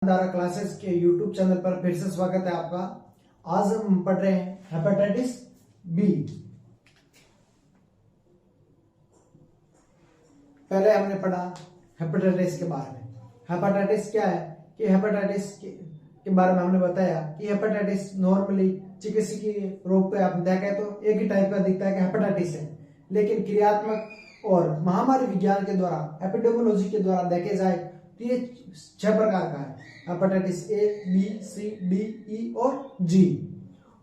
धारा क्लासेस के YouTube channel पर फिर से स्वागत है आपका। आज हम पढ़ रहे हैं हेपेटाइटिस बी। पहले हमने पढ़ा हेपेटाइटिस के बारे में। हेपेटाइटिस क्या है कि हेपेटाइटिस के बारे में हमने बताया कि हेपेटाइटिस नॉर्मली चिकित्सकीय रोग पे आप देखें तो एक ही टाइप का दिखता है कि हेपेटाइटिस है, लेकिन क्रियात्मक और महामारी विज्ञान के द्वारा एपिडेमियोलॉजी के द्वारा देखे जाए तो ये 6 प्रकार का है। Hepatitis A, B, C, D, E और जी।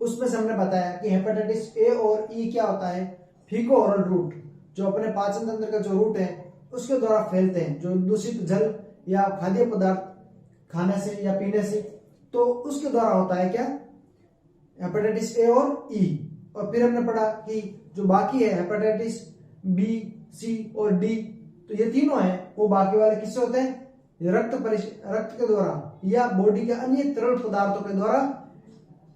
उसमें से हमने बताया कि हेपेटाइटिस ए और ई क्या होता है, फीको ओरल रूट, जो अपने पाचन तंत्र का जो रूट है उसके द्वारा फैलते हैं, जो दूषित जल या खाद्य पदार्थ खाने से या पीने से, तो उसके द्वारा होता है क्या, हेपेटाइटिस ए और ई। और फिर हमने पढ़ा कि जो बाकी है हेपेटाइटिस बी, सी और डी, तो ये तीनों हैं वो बाकी वाले किससे होते हैं, रक्त के द्वारा या बॉडी के अन्य तरल पदार्थों के द्वारा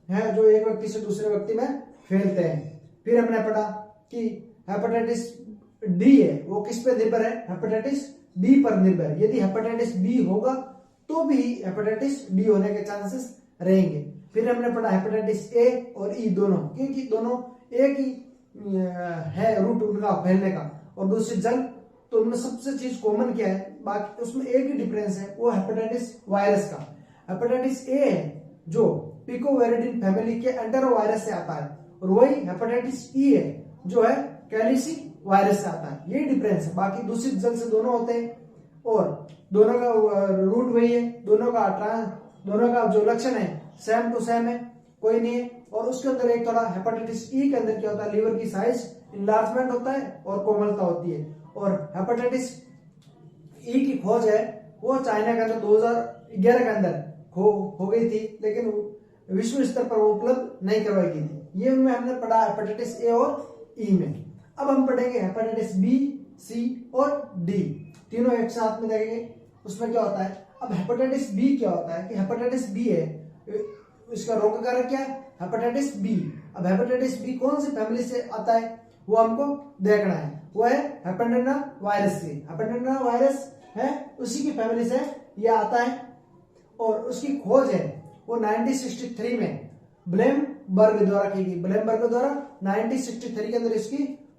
है, जो एक व्यक्ति से दूसरे व्यक्ति में फैलते हैं। फिर हमने पढ़ा कि हेपेटाइटिस डी है वो किस पे निर्भर है, हेपेटाइटिस बी पर निर्भर है। यदि हेपेटाइटिस बी होगा तो भी हेपेटाइटिस डी होने के चांसेस रहेंगे। फिर हमने पढ़ा हेपेटाइटिस ए और ई दोनों, क्योंकि दोनों एक ही है रूट उनका फैलने का, और दूसरी जल, तो उनमें सबसे चीज कॉमन क्या है, बाकी उसमें एक ही डिफरेंस है, वो हेपेटाइटिस वायरस का। हेपेटाइटिस ए है जो पिकोवेरिडिन फैमिली के एंटेरोवायरस से आता है, और वही हेपेटाइटिस ई है जो है कैलिसी वायरस से आता है। ये डिफरेंस है, बाकी दूषित जल से दोनों होते हैं और दोनों का रूट वही है, दोनों का जो लक्षण है सेम टू सेम है, कोई नहीं है। और उसके अंदर एक थोड़ा हेपेटाइटिस ई के अंदर क्या होता है, लीवर की साइज इनलार्जमेंट होता है और कोमलता होती है। और हेपेटाइटिस ई की खोज है वो चाइना के अंदर 2011 के अंदर हो गई थी, लेकिन विश्व स्तर पर वो उपलब्ध नहीं करवाई गई थी। ये उनमें हमने पढ़ा हेपेटाइटिस ए और ई में। अब हम पढ़ेंगे हेपेटाइटिस बी, सी और डी, तीनों एक साथ में देखेंगे उसमें क्या होता है। अब हेपेटाइटिस बी क्या होता है कि हेपेटाइटिस बी है, इसका रोग कारक क्या है, हेपेटाइटिस बी। अब हेपेटाइटिस बी कौन सी फैमिली से आता है वो हमको देखना है, वो है हेपेंडेना वायरस से। हेपेंडेना वायरस है उसी की फैमिली से ये आता है, और उसकी खोज है वो 1963 में ब्लेमबर्ग द्वारा की गई। ब्लेमबर्ग द्वारा 1963 के अंदर इसकी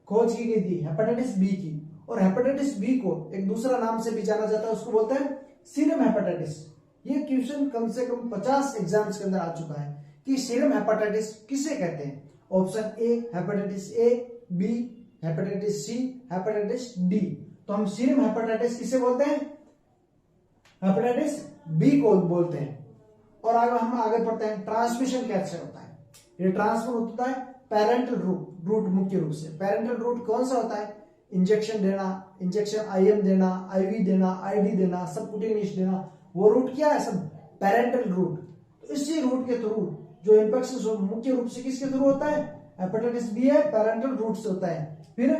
खोज की गई थी हेपेटाइटिस बी की। और हेपेटाइटिस बी को एक दूसरा नाम से भी जाना जाता है, उसको बोलते हैं सीरम हेपेटाइटिस। ये क्वेश्चन कम से कम 50 एग्जाम्स के अंदर आ चुका है कि सीरम हेपेटाइटिस किसे कहते हैं। Option A hepatitis A, B hepatitis C, hepatitis D. तो हम सीरम हेपेटाइटिस किसे बोलते हैं, हेपेटाइटिस बी को बोलते हैं। और हम आगे पढ़ते हैं ट्रांसमिशन कैसे होता है। ये ट्रांसफर होता है पेरेंटल रूट मुख्य रूप से। पेरेंटल रूट कौन सा होता है, इंजेक्शन देना, इंजेक्शन आईएम देना, आईवी देना, आईडी देना, सबकुटेनियस देना, वो रूट क्या है, सब पेरेंटल रूट। तो इसी रूट के थ्रू जो इन्फेक्शन मुख्य रूप से किसके थ्रू होता है, हेपेटाइटिस बी है, पेरेंटल रूट से होता है। फिर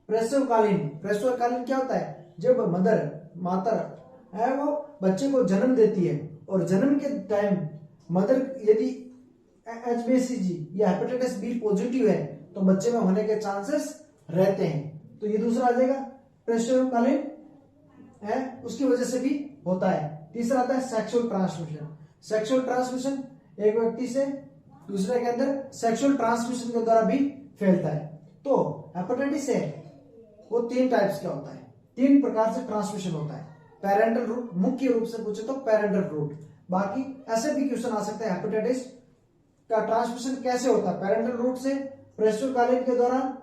प्रसवकालीन क्या होता है, जब माता है वो बच्चे को जन्म देती है, और जन्म के टाइम मदर यदि एचबीसीजी या हेपेटाइटिस बी पॉजिटिव है तो बच्चे में होने के चांसेस रहते हैं। तो ये दूसरा आ जाएगा, प्रसवकालीन है उसकी वजह से भी होता है। तीसरा आता है सेक्सुअल ट्रांसमिशन। सेक्सुअल ट्रांसमिशन एक व्यक्ति से दूसरे के अंदर सेक्सुअल ट्रांसमिशन के द्वारा भी फैलता है। तो हेपेटाइटिस है वो 3 टाइप्स का होता है, 3 प्रकार से ट्रांसमिशन होता है। पेरेंटल रूट, मुख्य रूप से पूछे तो पेरेंटल रूट। बाकी ऐसे भी क्वेश्चन आ सकते हैं हेपेटाइटिस का ट्रांसमिशन कैसे होता है, पेरेंटल रूट से, प्रसवकालीन के दौरान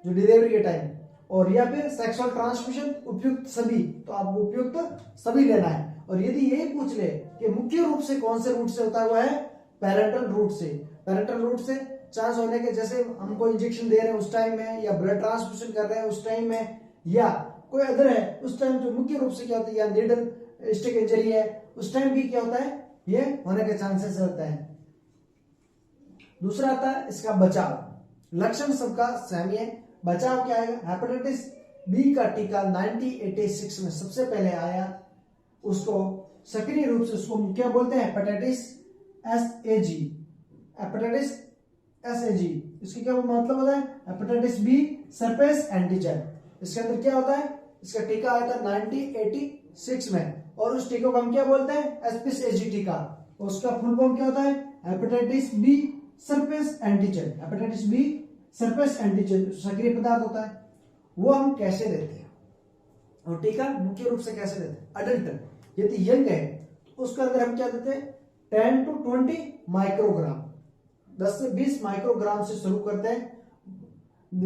जो डिलीवरी के टाइम, और या फिर सेक्सुअल ट्रांसमिशन, उपयुक्त सभी। तो आपको उपयुक्त सभी लेना है। और यदि यही पूछ ले कि मुख्य रूप से कौन से रूट से होता है, वो है पेरेंटल रूट से। पेरेंटल रूट से चांस होने के, जैसे हमको इंजेक्शन दे रहे हैं उस टाइम में, या ब्लड ट्रांसफ्यूजन कर रहे हैं उस टाइम में, या कोई अदर है उस टाइम, जो मुख्य रूप से क्या होता है, या नीडल स्टिक इंजरी है उस टाइम भी क्या होता है, ये होने के चांसेस रहते हैं। दूसरा आता है इसका बचाव। लक्षण सबका सेम है, बचाव क्या है, हेपेटाइटिस बी का टीका 1986 में सबसे पहले आया, उसको सक्रिय रूप से उसको क्या बोलते हैं, हेपेटाइटिस एसएजी। हेपेटाइटिस एसएजी इसकी क्या मतलब होता है, हेपेटाइटिस बी सरफेस एंटीजन। इसके अंदर क्या होता है, इसका टीका आया था 1986 6 में, और उस टीके को हम क्या बोलते हैं, एस्पिस एजी टीका। उसका फुल फॉर्म क्या होता है, hepatitis B surface antigen. Hepatitis B surface antigen सक्रिय पदार्थ होता है। वो हम कैसे देते हैं, और टीका मुख्य रूप से कैसे देते हैं, अडल्ट यदि यंग है तो उसके अंदर हम क्या देते हैं, 10 to 20 माइक्रोग्राम, 10 से 20 माइक्रोग्राम से शुरू करते हैं।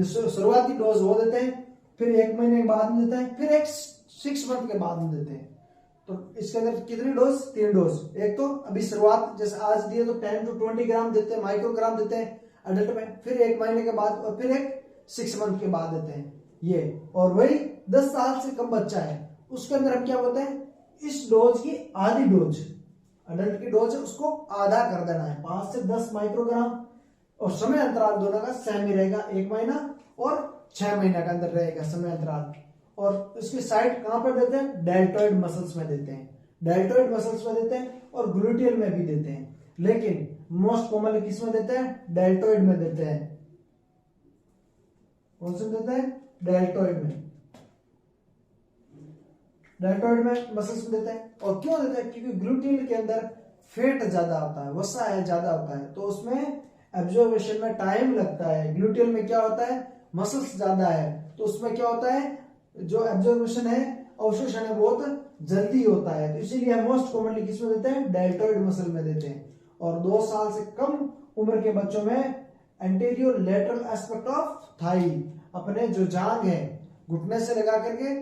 शुरुआती डोज वो देते हैं, फिर 1 महीने के बाद में देते हैं, फिर एक 6 मंथ के बाद में देते हैं। तो इसके अंदर कितनी डोज, 3 डोज। एक तो अभी शुरुआत जैसे आज दिए तो 10 to 20 ग्राम देते हैं, माइक्रोग्राम देते हैं अडल्ट में, फिर 1 महीने के बाद, और फिर एक 6 मंथ के बाद देते हैं ये। और वही 10 साल से कम बच्चा है उसके अंदर हम क्या बोलते हैं, इस डोज की आधी डोज, अडल्ट की डोज है उसको आधा कर देना है, 5 से 10 माइक्रोग्राम। और समय अंतराल दोनों का सेम ही रहेगा, 1 महीना और 6 महीने का अंदर रहेगा समय अंतराल। और इसकी साइट कहां पर देते हैं, डेल्टॉइड मसल्स में देते हैं, डेल्टॉइड मसल्स में देते हैं, और ग्लूटियल में भी देते हैं। लेकिन मोस्ट कॉमनली किस में देते हैं, डेल्टॉइड में देते हैं। कौन से देते हैं, डेल्टॉइड में, डेल्टॉइड में मसल्स में देते हैं। और क्यों देते हैं, क्योंकि ग्लूटियल के अंदर फैट ज्यादा होता है, वसा है ज्यादा होता है, तो उसमें एब्जॉर्बेशन में टाइम लगता है। ग्लूटियल में क्या होता है, मसल्स ज्यादा है, तो उसमें क्या होता है, जो एब्जॉर्बेशन है, अवशोषण है, बहुत जल्दी होता है। तो इसीलिए हम मोस्ट कॉमनली किस में देते हैं, डेल्टॉइड मसल में देते हैं। और 2 साल से कम उम्र के बच्चों में anterior lateral aspect of Thai, अपने जो जांग है घुटने से लगा करके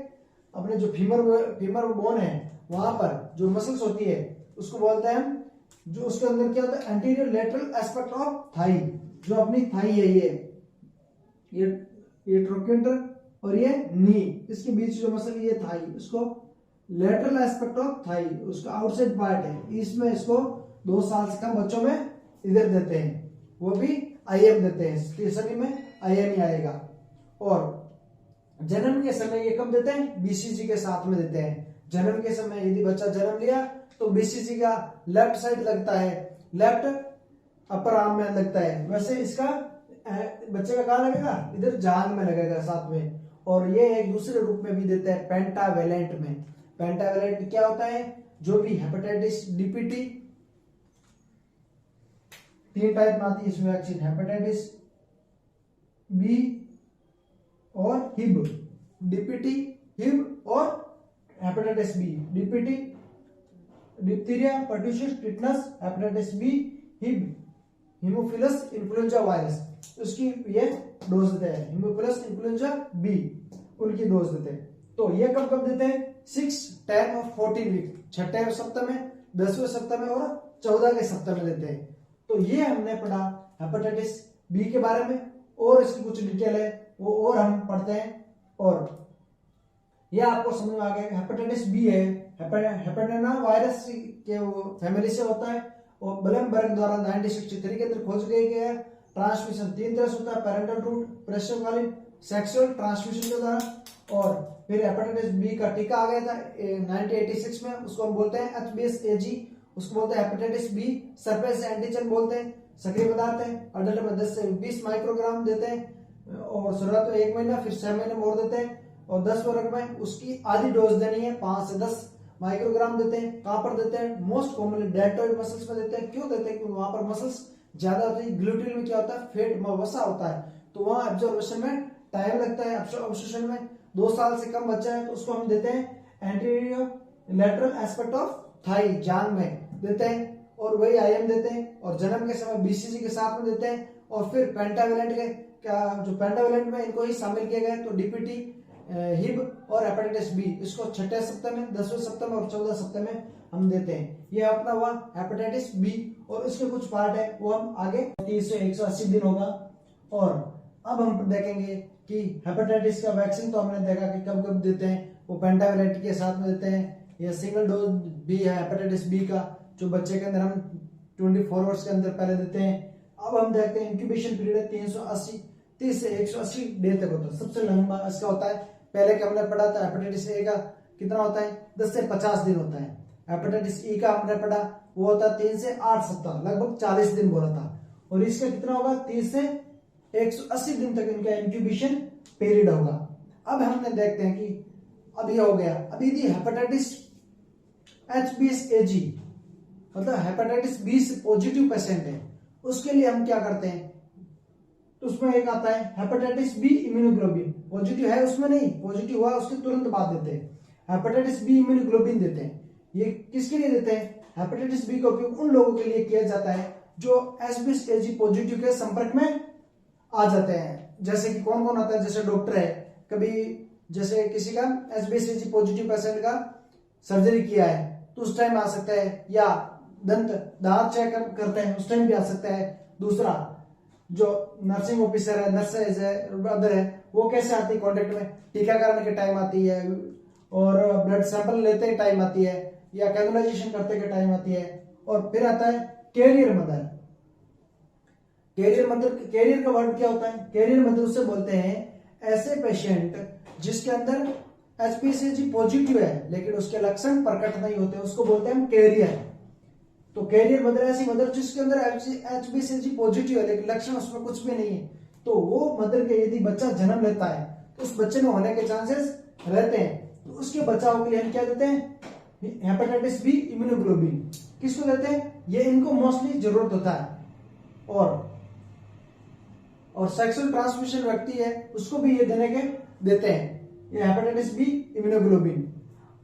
अपने जो फीमर बोन है वहां पर जो मसल्स होती है उसको बोलते हैं हम, जो उसके अंदर क्या होता है, anterior lateral aspect of Thai, जो अपनी थाई है ये ट्रोकेंटर और ये नी, इसके बीच जो मसल ये थाई, उसको लेटरल एस्पेक्ट ऑफ थाई, उसका आउटसाइड पार्ट है, इसमें इसको 2 साल से कम बच्चों में इधर देते हैं, वो भी आईएम देते हैं, तीसरी में आईएम ही आएगा। और जन्म के समय ये कब देते हैं, बीसीजी के साथ में देते हैं। जन्म के समय यदि बच्चा जन्म लिया तो बीसीजी का लेफ्ट साइड लगता है, लेफ्ट अपर आर्म में लगता है, वैसे इसका बच्चे का कहाँ लगेगा, इधर जांग में लगेगा साथ में। और ये एक दूसरे रूप में भी देते हैं, पेंटावेलेंट में। पेंटावेलेंट क्या होता है, जो भी हेपेटाइटिस डीपीटी, 3 टाइप में आती है इसमें वैक्सीन, हेपेटाइटिस बी और हिब, डीपीटी, हिब और hepatitis B, DPT diphtheria, pertussis, tetanus, hepatitis B, Hib, haemophilus influenza virus, उसकी ये डोज देते हैं, हीमोफिलस इन्फ्लुएंजा बी, उनकी डोज देते हैं। तो ये कब कब देते हैं, 6, 10 और 14 वीक, 6वें सप्ताह में, 10वें सप्ताह में और 14वें सप्ताह में देते हैं। तो ये हमने पढ़ा हेपेटाइटिस बी के बारे में, और इसकी कुछ डिटेल है वो और हम पढ़ते हैं। और ये आपको समझ में आ गया, हेपेटाइटिस बी है, हेपेटाइना वायरस के वो फैमिली से होता है, और ब्लैमबर्ग द्वारा 1963 के अंदर खोज गया है। ट्रांसमिशन 3 तरह से होता है, पैरेंटल रूट, प्रसवकालीन, सेक्सुअल ट्रांसमिशन के द्वारा। और फिर हेपेटाइटिस बी का टीका आ गया था 1986 में, उसको हम बोलते हैं HBsAg, उसको बोलते हैं हेपेटाइटिस बी सरफेस एंटीजन बोलते हैं, सक्रिय पदार्थ है। अडल्ट में 10 से 20 माइक्रोग्राम देते हैं, और शुरुआत में 1 महीना, फिर 6 महीने में और देते हैं। और 10 वर्ग में उसकी आधी डोज देनी है, 5 से 10 माइक्रोग्राम देते हैं। कहां पर देते हैं, मोस्ट कॉमनली डेल्टॉइड मसल्स में देते हैं। क्यों देते हैं, क्योंकि वहां पर मसल्स ज्यादा होती है। ग्लूटियल में क्या होता है, फेट वसा होता है, तो वहां एब्जॉर्प्शन में टाइम लगता है, अवशोषण में। 2 साल से कम बच्चा है तो उसको हम देते हैं anterior lateral aspect of thigh, जांग में देते हैं, और वही आईएम देते हैं। और जन्म के समय बीसीजी के साथ में देते हैं। और फिर पेंटावेलेंट के क्या, जो पेंटावेलेंट में इनको ही शामिल किया गया, तो डीपीटी, हिब और हेपेटाइटिस बी, इसको 6वें सप्ताह में, 10वें सप्ताह में और 14वें सप्ताह में हम देते हैं। ये अपना हुआ हेपेटाइटिस बी, और इसके कुछ पार्ट है वो हम आगे 30 से 180 दिन होगा। और अब हम देखेंगे कि हेपेटाइटिस का वैक्सीन तो हमने देखा कि कब कब देते हैं, वो पेंटावेलेंट के साथ में देते हैं। यह सिंगल डोज भी है हेपेटाइटिस बी का, जो बच्चे के अंदर हम 24 आवर्स के अंदर पहले देते हैं। अब हम देखते हैं इंक्यूबेशन पीरियड है 30 से 180 डे तक होता है, सबसे लंबा इसका होता है। पहले के हमने पढ़ा था हेपेटाइटिस ए का कितना होता है, 10 से 50 दिन होता है। हेपेटाइटिस ई का हमने पढ़ा वो होता है 3 से 8 सप्ताह, लगभग 40 दिन बोला था। और इसका कितना होगा, 30 से 180 दिन तक इनका इंक्यूबेशन पीरियड होगा। अब हमने देखते हैं कि अब ये हो गया। अब यदि हेपेटाइटिस HBsAg मतलब हेपेटाइटिस बी से पॉजिटिव पेशेंट है, उसके लिए हम क्या करते हैं, तो उसमें एक आता है हेपेटाइटिस बी इम्यूनोग्लोबिन। पॉजिटिव है उसमें नहीं, पॉजिटिव हुआ उसके तुरंत बाद देते हैं हेपेटाइटिस बी इम्यूनोग्लोबिन देते हैं। ये किसके लिए देते हैं, हेपेटाइटिस बी का उपयोग उन लोगों के लिए किया जाता है जो HBsAg पॉजिटिव के संपर्क में आ जाते हैं। जैसे कि कौन कौन आता है, जैसे डॉक्टर है, कभी जैसे किसी का HBsAg पॉजिटिव पेशेंट का सर्जरी किया है तो उस टाइम आ सकता है, या दांत चेक करते हैं उस टाइम भी आ सकता है। दूसरा जो नर्सिंग ऑफिसर है, नर्सेज है, अदर है, वो कैसे आती है कॉन्टेक्ट में, टीकाकरण के टाइम आती है, और ब्लड सैंपल लेते टाइम आती है, या कैजुलाइजेशन करते के टाइम आती है। और फिर आता है कैरियर मदर। कैरियर का वर्ड क्या होता है, कैरियर मदर उससे बोलते हैं ऐसे पेशेंट जिसके अंदर HBsAg पॉजिटिव है लेकिन उसके लक्षण प्रकट नहीं होते, उसको बोलते हैं हम कैरियर। तो कैरियर मदर ऐसी मदर जिसके अंदर HBsAg पॉजिटिव है लेकिन लक्षण उसमें कुछ भी नहीं है, तो वो मदर के यदि बच्चा जन्म लेता है तो उस बच्चे में होने के चांसेस रहते हैं। तो उसके बचाव के लिए हम क्या देते हैं, हेपेटाइटिस बी इम्यूनोग्लोबिन। किसको देते हैं, ये इनको मोस्टली जरूरत होता है। और सेक्सुअल ट्रांसमिशन व्यक्ति है उसको भी ये देने के देते हैं, ये हेपेटाइटिस बी इम्यूनोग्लोबिन।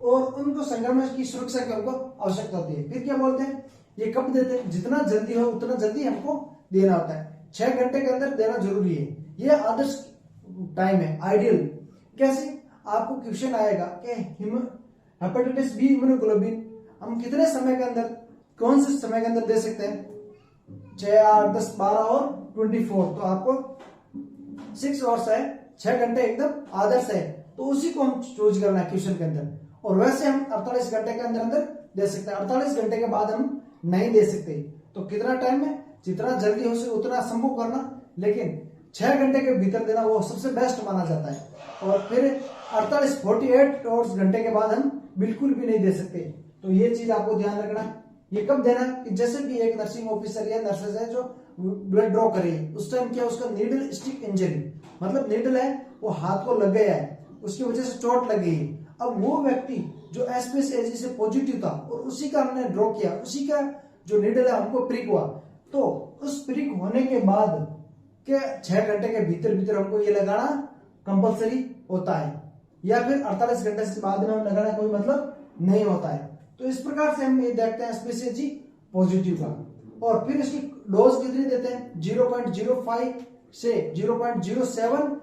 और उनको संक्रमण की सुरक्षा की हमको आवश्यकता होती है। फिर क्या बोलते हैं, ये कब देते हैं, जितना जल्दी हो उतना जल्दी हमको देना होता है, 6 घंटे के अंदर देना जरूरी है। ये आदर्श टाइम है, आइडियल। कैसे, आपको क्वेश्चन आएगा कि हेपेटाइटिस बी इम्यूनोग्लोबिन हम कितने समय के अंदर, कौन से समय के अंदर दे सकते हैं, 6, 8, 10, 12 और 24। तो आपको 6 आवर्स है, 6 घंटे एकदम आदर्श है, तो उसी को हम चूज करना है क्वेश्चन के अंदर। और वैसे हम 48 घंटे के अंदर अंदर दे सकते हैं, 48 घंटे के बाद हम नहीं दे सकते। तो कितना टाइम है, जितना जल्दी हो सके उतना संभव करना, लेकिन 6 घंटे के भीतर देना वो सबसे बेस्ट माना जाता है। और फिर 48 आवर्स घंटे के बाद हम बिल्कुल भी नहीं दे सकते। तो ये चीज आपको ध्यान रखना है। ये कब देना है, कि जैसे कि एक नर्सिंग ऑफिसर या नर्सेज है जो ब्लड ड्रॉ करे, उस टाइम क्या उसका नीडल स्टिक इंजरी, मतलब नीडल है वो हाथ को लग गया है, उसकी वजह से चोट लग गई। अब वो व्यक्ति जो HBsAg से पॉजिटिव था और उसी का हमने ड्रॉ किया, उसी का जो नीडल है हमको प्रिक हुआ, तो उस प्रिक होने के बाद के 6 घंटे के भीतर भीतर हमको ये लगाना कंपलसरी होता है, या फिर 48 घंटे से बाद में हम लगाना कोई मतलब नहीं होता है। तो इस प्रकार से हम ये देखते हैं HBsAg पॉजिटिव का। और फिर इसकी डोज कितनी देते हैं, 0.05 से 0.07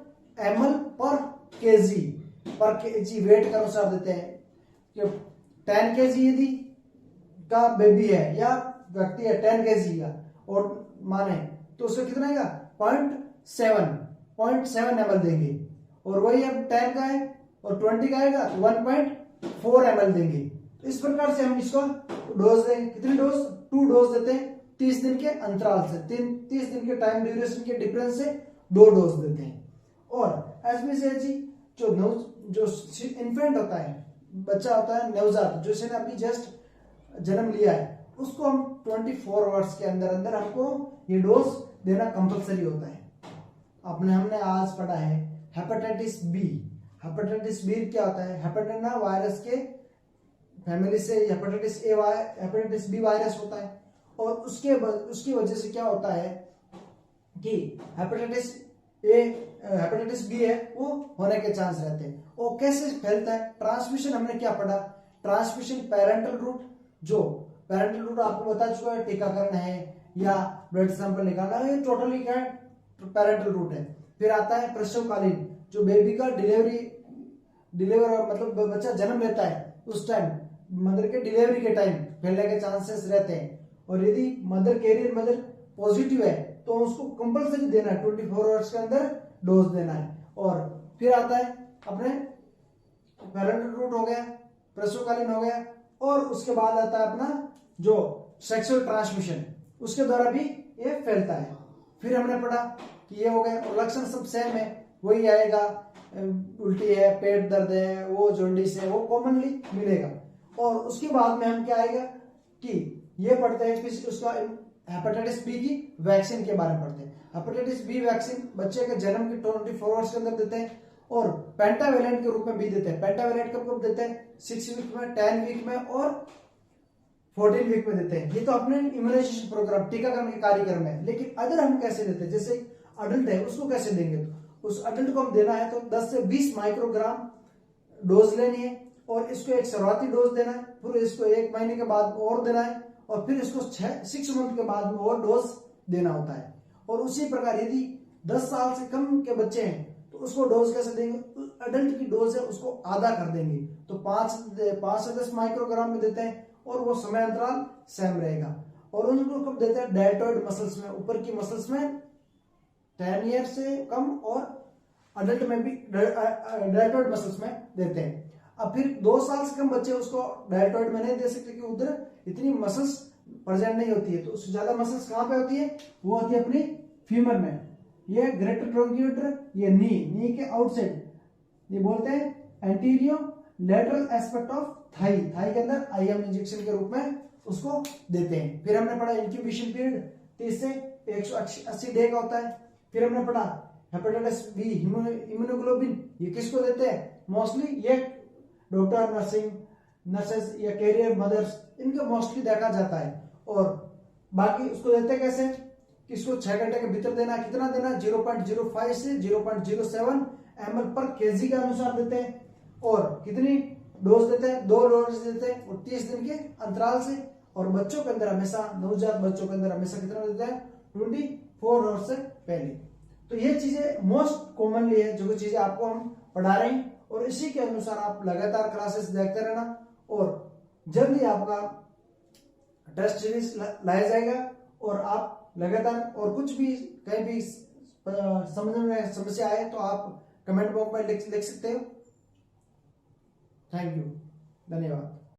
ml पर केजी वेट के अनुसार देते हैं। 10 केजी यदि का बेबी है या व्यक्ति है 10 केजी का और माने, तो उसका कितना आएगा 0.7 ml देंगे। और वही अब 10 का है और 20 का आएगा 1.4 ml देंगे। तो इस प्रकार से हम इसको डोज देंगे, कितनी डोज, 2 डोज देते हैं 30 दिन के अंतराल से, 30 दिन के टाइम ड्यूरेशन के डिफरेंस से 2 डोज देते हैं। और HBsAg जो इन्फेंट होता है, बच्चा होता है नवजात, जो इसने अभी जस्ट जन्म लिया है, उसको हम 24 आवर्स के अंदर अंदर हमको ये डोज देना कंपलसरी होता है। हमने आज पढ़ा है हेपेटाइटिस बी। हेपेटाइटिस बी क्या होता है, हेपेटाइना वायरस के फैमिली से हेपेटाइटिस बी वायरस होता है। और उसकी वजह से क्या होता है कि हेपेटाइटिस बी है वो होने के चांस रहते हैं। और कैसे फैलता है, ट्रांसमिशन हमने क्या पढ़ा, ट्रांसमिशन पेरेंटल रूट, जो पेरेंटल रूट आपको बता चुका है, टीकाकरण है या ब्लड सैंपल निकालना है, ये टोटली क्या है, पेरेंटल रूट है। फिर आता है प्रसवकालीन, जो बेबी का डिलीवर मतलब बच्चा जन्म लेता है उस टाइम, मदर के डिलीवरी के टाइम फैलने के चांसेस रहते हैं। और यदि कैरियर मदर पॉजिटिव है तो उसको कंपलसरी देना है, 24 आवर्स के अंदर डोज देना है। और फिर आता है अपने पेरेंटल रूट हो गया, प्रसवकालीन हो गया, और उसके बाद आता है अपना जो सेक्सुअल ट्रांसमिशन, उसके द्वारा भी ये फैलता है। फिर हमने पढ़ा कि ये हो गया, और लक्षण सब सेम है, वही आएगा, उल्टी है, पेट दर्द है, वो जॉन्डिस है, वो कॉमनली मिलेगा। और उसके बाद में हम क्या आएगा कि ये पढ़ते हैं उसका हेपेटाइटिस बी की वैक्सीन के बारे में पढ़ते हैं। हेपेटाइटिस बी वैक्सीन बच्चे के जन्म के 24 आवर्स के अंदर देते हैं। और पेंटावेलेंट के रूप में भी देते हैं। पेंटावेलेंट कब कब देते हैं? 6 वीक में, 10 वीक में और 14 वीक में देते हैं। ये तो अपने इम्यूनाइजेशन प्रोग्राम, टीकाकरण के कार्यक्रम है। लेकिन अगर हम कैसे देते हैं, जैसे अडल्ट है उसको कैसे देंगे, तो उस अडल्ट को हम देना है तो 10 से 20 माइक्रोग्राम डोज लेनी है और इसको एक शुरुआती डोज देना है, फिर इसको 1 महीने के बाद और देना है और फिर इसको 6 मंथ के बाद में और डोज देना होता है। और उसी प्रकार यदि 10 साल से कम के बच्चे हैं तो उसको डोज कैसे देंगे? अडल्ट की डोज है उसको आधा कर देंगे, तो 5 से 10 माइक्रोग्राम में देते हैं और वो समय अंतराल सेम रहेगा। और उनको कब देते हैं? डेल्टॉइड मसल्स में, ऊपर की मसल्स में 10 ईयर से कम और अडल्ट में भी डेल्टॉइड मसल्स में देते हैं। अब फिर 2 साल से कम बच्चे उसको डेल्टॉइड में नहीं दे सकते क्योंकि उधर इतनी मसल्स प्रेजेंट नहीं होती है, तो उससे ज्यादा मसल्स कहां पे होती है? वो होती है अपनी फीमर में। ये ग्रेटर ट्रोंक्यूटर, ये नी के आउटसाइड, ये बोलते हैं एंटीरियो लेटरल एस्पेक्ट ऑफ थाई के अंदर आईएम इंजेक्शन के रूप में उसको देते हैं। फिर हमने पढ़ा इंक्यूबेशन पीरियड 30 से 180 डे का होता है। फिर हमने पढ़ा हेपेटाइटिस बी इम्यूनोग्लोबिन, ये किसको देते हैं? मोस्टली ये डॉक्टर, नर्सेस या कैरियर मदर्स, इनको मोस्टली देखा जाता है। और बाकी उसको देते कैसे? किसको 6 घंटे के भीतर देना, कितना देना? 0.05 से 0.07 ml पर केजी के अनुसार देते हैं। और कितनी डोज देते हैं? 2 डोज देते हैं और 30 दिन के अंतराल से। और बच्चों के अंदर हमेशा, नवजात बच्चों के अंदर हमेशा कितना देते हैं? 24 आवर्स से पहले। तो ये चीजें मोस्ट कॉमनली है जो चीजें आपको हम पढ़ा रहे हैं और इसी के अनुसार आप लगातार क्लासेस देखते रहना और जल्दी आपका टेस्ट सीरीज लाया जाएगा। और आप लगातार, और कुछ भी कहीं भी समझने में समस्या आए तो आप कमेंट बॉक्स में लिख सकते हो। थैंक यू, धन्यवाद।